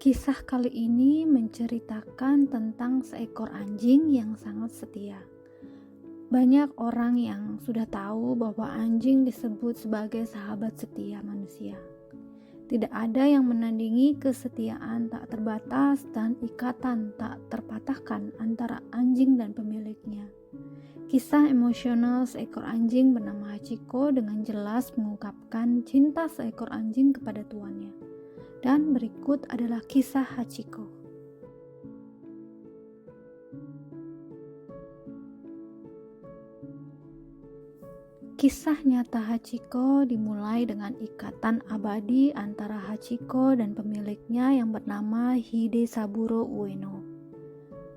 Kisah kali ini menceritakan tentang seekor anjing yang sangat setia. Banyak orang yang sudah tahu bahwa anjing disebut sebagai sahabat setia manusia. Tidak ada yang menandingi kesetiaan tak terbatas dan ikatan tak terpatahkan antara anjing dan pemiliknya. Kisah emosional seekor anjing bernama Hachiko dengan jelas mengungkapkan cinta seekor anjing kepada tuannya. Dan berikut adalah kisah Hachiko. Kisah nyata Hachiko dimulai dengan ikatan abadi antara Hachiko dan pemiliknya yang bernama Hidesaburo Ueno.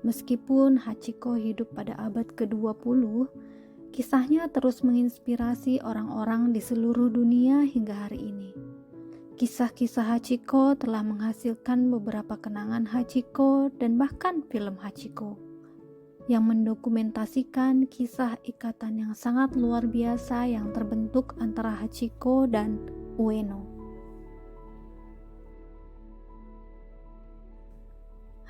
Meskipun Hachiko hidup pada abad ke-20, kisahnya terus menginspirasi orang-orang di seluruh dunia hingga hari ini. Kisah-kisah Hachiko telah menghasilkan beberapa kenangan Hachiko dan bahkan film Hachiko yang mendokumentasikan kisah ikatan yang sangat luar biasa yang terbentuk antara Hachiko dan Ueno.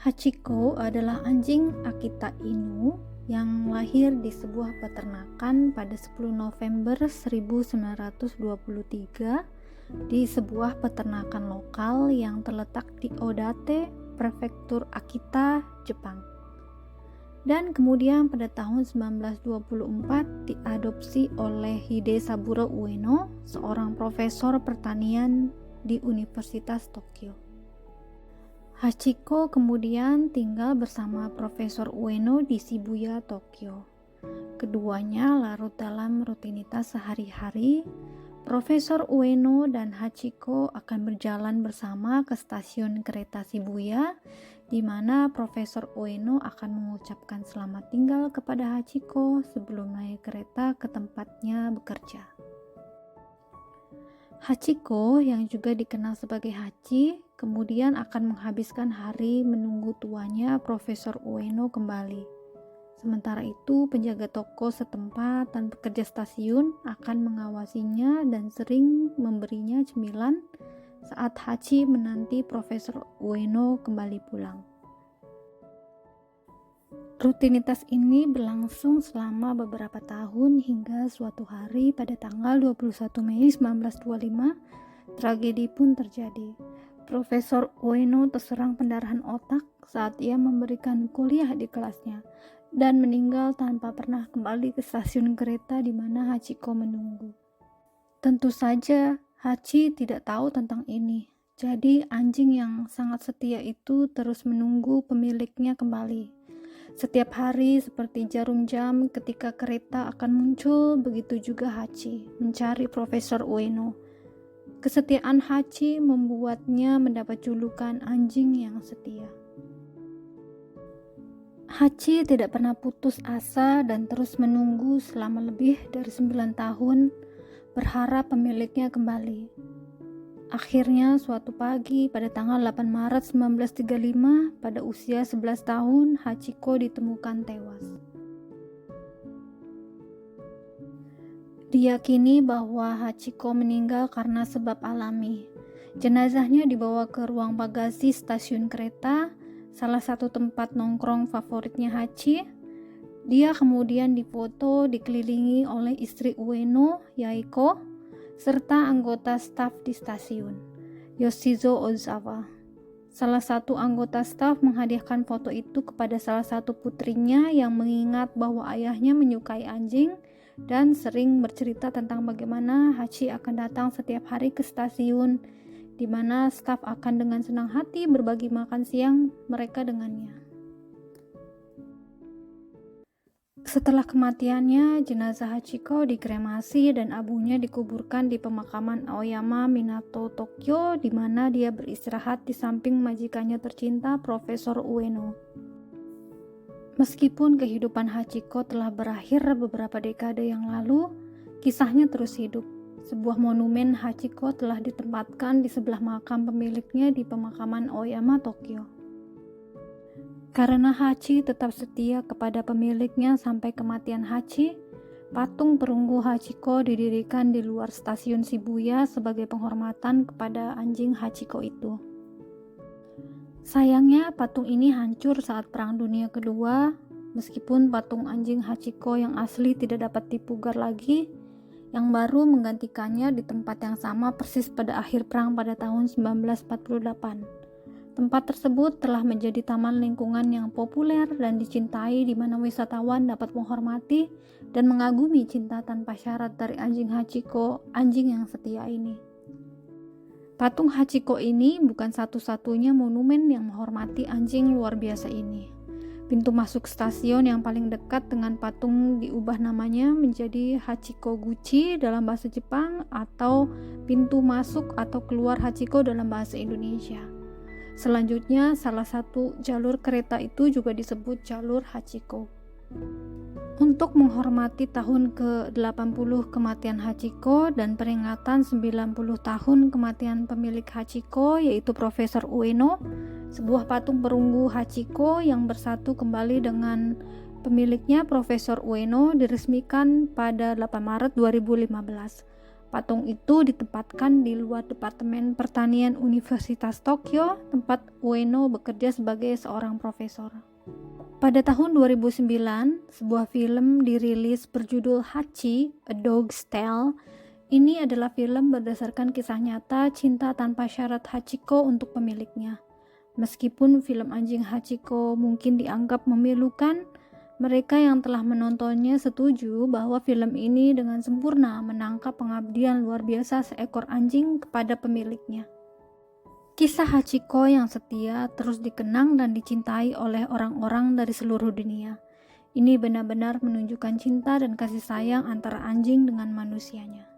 Hachiko adalah anjing Akita Inu yang lahir di sebuah peternakan pada 10 November 1923 di sebuah peternakan lokal yang terletak di Odate, Prefektur Akita, Jepang. Dan kemudian pada tahun 1924 diadopsi oleh Hidesaburo Ueno, seorang profesor pertanian di Universitas Tokyo. Hachiko kemudian tinggal bersama Profesor Ueno di Shibuya, Tokyo. Keduanya larut dalam rutinitas sehari-hari. Profesor Ueno dan Hachiko akan berjalan bersama ke stasiun kereta Shibuya, di mana Profesor Ueno akan mengucapkan selamat tinggal kepada Hachiko sebelum naik kereta ke tempatnya bekerja. Hachiko, yang juga dikenal sebagai Hachi, kemudian akan menghabiskan hari menunggu tuannya Profesor Ueno kembali. Sementara itu, penjaga toko setempat dan pekerja stasiun akan mengawasinya dan sering memberinya cemilan saat Hachi menanti Profesor Ueno kembali pulang. Rutinitas ini berlangsung selama beberapa tahun hingga suatu hari pada tanggal 21 Mei 1925, tragedi pun terjadi. Profesor Ueno terserang pendarahan otak saat ia memberikan kuliah di kelasnya dan meninggal tanpa pernah kembali ke stasiun kereta di mana Hachiko menunggu. Tentu saja Hachi tidak tahu tentang ini. Jadi anjing yang sangat setia itu terus menunggu pemiliknya kembali. Setiap hari seperti jarum jam ketika kereta akan muncul, begitu juga Hachi mencari Profesor Ueno. Kesetiaan Hachi membuatnya mendapat julukan anjing yang setia. Hachi tidak pernah putus asa dan terus menunggu selama lebih dari 9 tahun, berharap pemiliknya kembali. Akhirnya suatu pagi pada tanggal 8 Maret 1935, pada usia 11 tahun, Hachiko ditemukan tewas. Diyakini bahwa Hachiko meninggal karena sebab alami. Jenazahnya dibawa ke ruang bagasi stasiun kereta, salah satu tempat nongkrong favoritnya Hachi. Dia kemudian difoto dikelilingi oleh istri Ueno, Yaiko, serta anggota staf di stasiun, Yoshizo Ozawa. Salah satu anggota staf menghadiahkan foto itu kepada salah satu putrinya yang mengingat bahwa ayahnya menyukai anjing dan sering bercerita tentang bagaimana Hachi akan datang setiap hari ke stasiun, di mana staf akan dengan senang hati berbagi makan siang mereka dengannya. Setelah kematiannya, jenazah Hachiko dikremasi dan abunya dikuburkan di pemakaman Aoyama, Minato, Tokyo, di mana dia beristirahat di samping majikannya tercinta, Profesor Ueno. Meskipun kehidupan Hachiko telah berakhir beberapa dekade yang lalu, kisahnya terus hidup. Sebuah monumen Hachiko telah ditempatkan di sebelah makam pemiliknya di pemakaman Aoyama, Tokyo. Karena Hachi tetap setia kepada pemiliknya sampai kematian Hachi, patung perunggu Hachiko didirikan di luar stasiun Shibuya sebagai penghormatan kepada anjing Hachiko itu. Sayangnya patung ini hancur saat Perang Dunia Kedua, meskipun patung anjing Hachiko yang asli tidak dapat dipugar lagi. Yang baru menggantikannya di tempat yang sama persis pada akhir perang pada tahun 1948. Tempat tersebut telah menjadi taman lingkungan yang populer dan dicintai, di mana wisatawan dapat menghormati dan mengagumi cinta tanpa syarat dari anjing Hachiko, anjing yang setia ini. Patung Hachiko ini bukan satu-satunya monumen yang menghormati anjing luar biasa ini. Pintu masuk stasiun yang paling dekat dengan patung diubah namanya menjadi Hachikoguchi dalam bahasa Jepang, atau pintu masuk atau keluar Hachiko dalam bahasa Indonesia. Selanjutnya, salah satu jalur kereta itu juga disebut jalur Hachiko. Untuk menghormati tahun ke-80 kematian Hachiko dan peringatan 90 tahun kematian pemilik Hachiko, yaitu Profesor Ueno, sebuah patung perunggu Hachiko yang bersatu kembali dengan pemiliknya Profesor Ueno diresmikan pada 8 Maret 2015. Patung itu ditempatkan di luar Departemen Pertanian Universitas Tokyo, tempat Ueno bekerja sebagai seorang profesor. Pada tahun 2009, sebuah film dirilis berjudul Hachi, A Dog's Tale. Ini adalah film berdasarkan kisah nyata cinta tanpa syarat Hachiko untuk pemiliknya. Meskipun film anjing Hachiko mungkin dianggap memilukan, mereka yang telah menontonnya setuju bahwa film ini dengan sempurna menangkap pengabdian luar biasa seekor anjing kepada pemiliknya. Kisah Hachiko yang setia terus dikenang dan dicintai oleh orang-orang dari seluruh dunia. Ini benar-benar menunjukkan cinta dan kasih sayang antara anjing dengan manusianya.